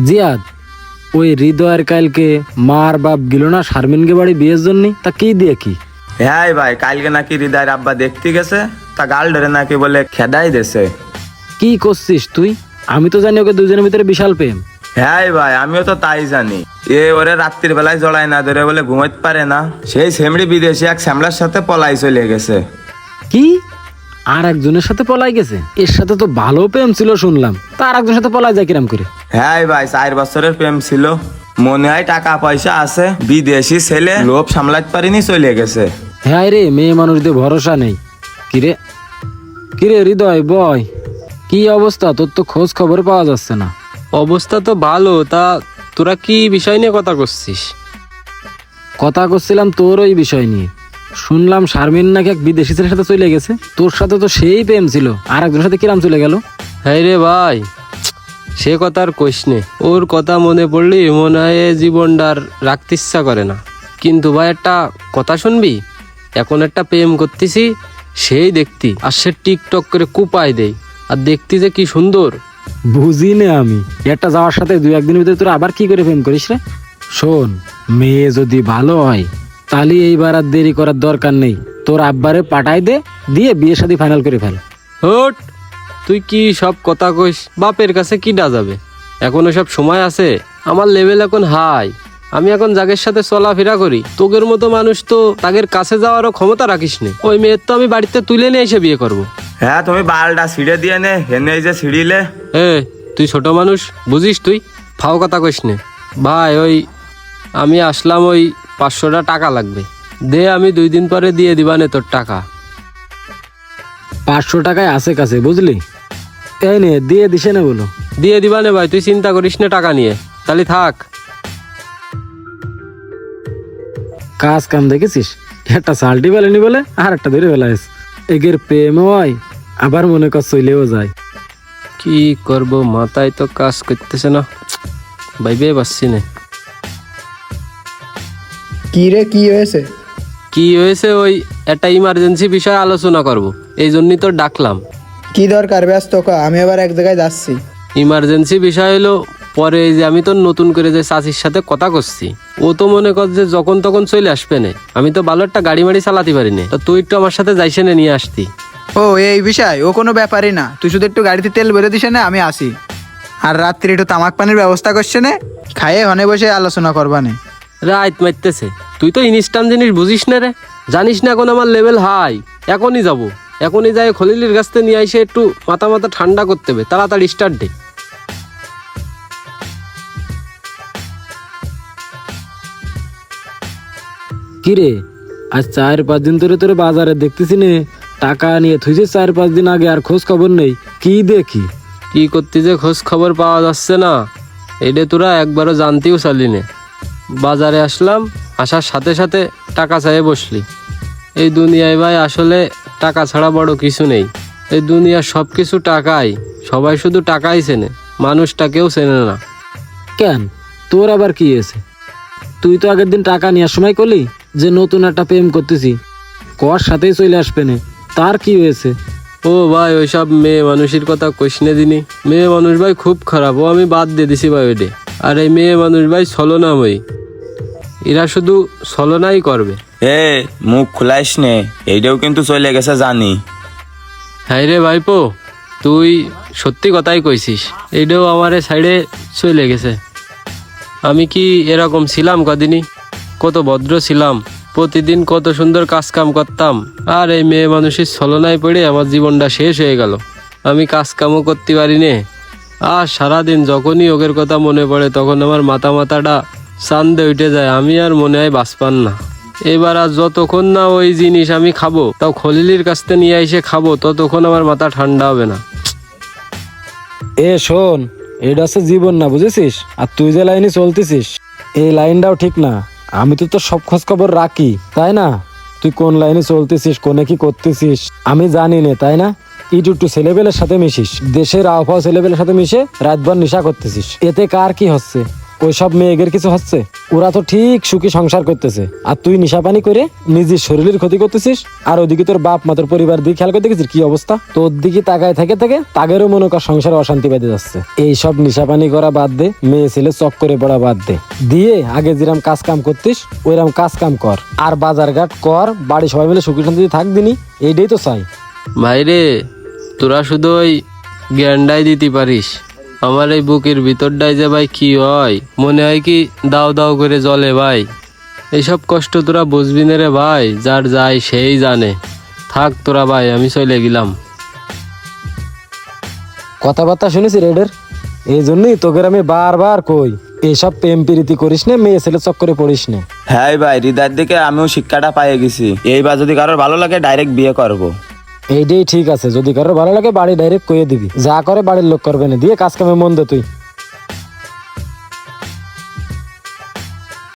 জিয়াদ, ওই হৃদয়ের কালকে মার বাপ গেল না শারমিনকে বাড়ি বিয়ের জন্য, তা কি দিয়ে কি? হ্যাঁ ভাই, কালকে নাকি হৃদয়ের আব্বা দেখতে গেছে, তা গাল ধরে নাকি বলে খেদাই দেছে। কি করছিস তুই? আমি তো জানি ওকে দুজনের ভিতরে বিশাল প্রেম। হ্যাঁ ভাই, আমিও তো তাই জানি। ওরে রাত্রির বেলায় জড়াই না ধরে বলে ঘুমাইতে পারে না। সেই সেমড়ি বিদেশি এক শ্যামলার সাথে পলাই চলে গেছে। কি? আর একজনের সাথে পলাই গেছে? এর সাথে তো ভালো প্রেম ছিল শুনলাম, তার একজনের সাথে পলাই যায় কিরাম করে? হ্যাঁ ভাই, 4 বছরের প্রেম ছিল। মনে হয় টাকা পয়সা আছে, বিদেশি ছেলে লোভ সামলাতে পারিনি চলে গেছে। হ্যাঁ রে, মেয়ে মানুষদের ভরসা নেই। কিরে কিরে হৃদয় বয়, কি অবস্থা তোর? তো খোঁজ খবর পাওয়া যাচ্ছে না। অবস্থা তো ভালো, তা তোরা কি বিষয় নিয়ে কথা করছিস? কথা করছিলাম তোর ওই বিষয় নিয়ে। শুনলাম শারমিন নাকি এক বিদেশি ছেলের সাথে চলে গেছে। তোর সাথে তো সেই প্রেম ছিল, আর একজনের সাথে কিরাম চলে গেল? হ্যাঁ রে ভাই, সে কথা আর কইস নে। ওর কথা মনে পড়লি মনে হয় জীবনটা আর রাখতে ইচ্ছা করে না। কিন্তু ভাই একটা কথা শুনবি, এখন একটা প্রেম করতেছি, সেই দেখতি আর সে টিকটক করে কুপায় দেয়, আর দেখতি যে কি সুন্দর। বুঝি না আমি, একটা যাওয়ার সাথে 2-1 দিনের ভিতরে তোরা আবার কি করে প্রেম করিস রে? শোন, মেয়ে যদি ভালো হয় তাহলে এইবার আর দেরি করার দরকার নেই। তোর আব্বারে পাঠাই দে, দিয়ে বিয়ে শাদী ফাইনাল করে ফেল। হট, তুই কি সব কথা কইস? বাপের কাছে কি ডা যাবে? এখনো সব সময় আছে। আমার লেভেল এখন হাই, আমি এখন যাদের সাথে চলাফেরা করি, তোগের মতো মানুষ তো তাদের কাছে যাওয়ারও ক্ষমতা রাখিস নে। ওই মেয়ের তো আমি বাড়িতে তুলে নিয়ে এসে বিয়ে করব। হ্যাঁ, তুমি বালটা ছিঁড়ে দিয়ে নে, হেনে এই যে ছিঁড়িলে। তুই ছোট মানুষ, বুঝিস? তুই ফাও কথা কইস নে। ভাই ওই আমি আসলাম, ওই 500টা টাকা লাগবে, দে, আমি 2 দিন পরে দিয়ে দিবানে তোর টাকা। 500 টাকায় আছে কাছে, বুঝলি? এই নে, দিয়ে দিছে না বলো? দিয়ে দিবানে ভাই, তুই চিন্তা করিস না টাকা নিয়ে, তাহলে থাক। কাজ কাম দেখেছিস? একটা সাল্টি বেলেনি বলে আর একটা ধরে বেলাইস। এগের প্রেম হয়, আবার মনে কর চলেও যায়। কি করব, মাথায় তো কাজ করতেছে না, ভাইবে পাচ্ছি না। কি রে, কি হয়েছে? কি হয়েছে? ওই একটা ইমার্জেন্সি বিষয়ে আলোচনা করব, এই জন্যই তো ডাকলাম। কি দরকার? ব্যস্ত ক, আমি আবার এক জায়গায় যাচ্ছি। ইমার্জেন্সি বিষয় হলো, পরে এই যে আমি তো নতুন করে যে চাচির সাথে কথা করছি, ও তো মনে কর যে যখন তখন চলে আসবে না। আমি তো ভালো একটা গাড়ি মাড়ি চালাতে পারি না, তো তুই একটু আমার সাথে যাইসে না, নিয়ে আসতি। ও এই বিষয়, ও কোনো ব্যাপারই না। তুই শুধু একটু গাড়িতে তেল ভরে দিস না, আমি আসি। আর রাত্রি একটু তামাক পানির ব্যবস্থা করছে না, খাইয়ে হনে বসে আলোচনা করবানে। রাত মারতেছে, তুই তো ইনস্ট্যান্ট জিনিস বুঝিস না রে, জানিস না এখন আমার লেভেল হাই। এখনই যাব, এখনই যাই খলিলের কাছ থেকে নিয়ে এসে একটু মাথা ঠান্ডা করতে হবে, তাড়াতাড়ি স্টার্ট দে। কিরে, আজ 4-5 দিন ধরে তোরে বাজারে দেখতেছি নে, টাকা নিয়ে থুইছিস 4-5 দিন আগে, আর খোঁজ খবর নেই। কি দেখি? কি করতে যে খোঁজ খবর পাওয়া যাচ্ছে না, এটা তোরা একবারও জানতেও চালি নে। বাজারে আসলাম, আসার সাথে সাথে টাকা চাইয়ে বসলি। এই দুনিয়ায় ভাই আসলে টাকা ছাড়া বড় কিছু নেই। এই দুনিয়ার সব কিছু টাকাই, সবাই শুধু টাকাই চেনে, মানুষটাকেও চেনে না। কেন, তোর আবার কি হয়েছে? তুই তো আগের দিন টাকা নেওয়ার সময় করলি যে নতুন একটা প্রেম করতেছি, কর সাথেই চলে আসবে না, তার কি হয়েছে? ও ভাই, ওইসব মেয়ে মানুষের কথা কইসনে দিনি। মেয়ে মানুষ ভাই খুব খারাপ, ও আমি বাদ দিয়ে দিছি ভাই ওইটে। আর এই মেয়ে মানুষ ভাই ছলনাময়ী, এরা শুধু ছলনাই করবে। মুখ খুলাইস নে, এইটাও কিন্তু চলে গেছে জানি। হ্যাঁ রে ভাইপো, তুই সত্যি কথাই কইছিস, এইটাও আমারে সাইডে চলে গেছে। আমি কি এরকম ছিলাম? কদিনই কত ভদ্র ছিলাম, প্রতিদিন কত সুন্দর কাজ কাম করতাম, আর এই মেয়ে মানুষের ছলনায় পড়ে আমার জীবনটা শেষ হয়ে গেল। আমি কাজ কামও করতে পারি নে, আর সারাদিন যখনই ওদের কথা মনে পড়ে তখন আমার মাথাটা চান্দে উঠে যায়। আমি আর মনে হয় বাঁচপান না। এবার আর যতক্ষণ না ওই জিনিস আমি খাবো, তাও খলিলির কাছ থেকে নিয়ে এসে খাবো, ততক্ষণ আমার মাথা ঠান্ডা হবে না। শোন, এটা হচ্ছে জীবন না, বুঝেছিস? আর তুই যে লাইনে চলতেছিস, এই লাইনটাও ঠিক না। আমি তো তোর সব খোঁজ খবর রাখি, তাই না? তুই কোন লাইনে চলতেছিস, কোনে কি করতেছিস আমি জানি না, তাই না? একটু ছেলেবেলের সাথে মিশিস, দেশের আবহাওয়া ছেলেবেলের সাথে মিশে রাতভর নেশা করতেছিস, এতে কার কি হচ্ছে? ওইসব মেয়েদের কিছু হচ্ছে? ওরা তো ঠিক সুখী সংসার করতেছে, আর তুই নিশাপানি করে নিজের শরীরের ক্ষতি করতেছিস। আর ওদিকে তোর বাপ মা তোর পরিবার দিকে খেয়াল করতে গেছিস কি অবস্থা? তোর দিকে তাকায় থেকে থেকে তাগেরও মনে কর সংসারে অশান্তি বেঁধে যাচ্ছে। এইসব নিশাপানি করা বাদ দে, মেয়ে ছেলে চক্করে পড়া বাদ দে, দিয়ে আগে যেরাম কাজ কাম করতিস ওইরাম কাজ কাম কর, আর বাজার ঘাট কর, বাড়ি সবাই মিলে সুখী শান্তিতে থাকদিনি, এইটাই তো চাই। ভাইরে, তোরা শুধু ওই জ্ঞানটাই দিতে পারিস, আমার এই বুকের ভিতরটাই যে ভাই কি হয়, মনে হয় কি দাও দাও করে জ্বলে ভাই। এইসব কষ্ট তোরা বুঝবি না রে ভাই, যার যায় সেই জানে। থাক তোরা ভাই, আমি চলে গেলাম। কথাবার্তা শুনেছি রেডের, এই জন্যই তোকে আমি বারবার কই এইসব প্রেম প্রীতি করিস না, মেয়ে ছেলে চক্করে পড়িস না। হ্যাঁ ভাই, হৃদয়ের দিকে আমিও শিক্ষাটা পাইয়ে গেছি। এইবার যদি কারোর ভালো লাগে ডাইরেক্ট বিয়ে করব। এইটাই ঠিক আছে, যদি কারোর ভালো লাগে বাড়ি ডাইরেক্ট কইয়ে দিবি, যা করে বাড়ির লোক করবে না, দিয়ে কাজ কামে মন দে তুই।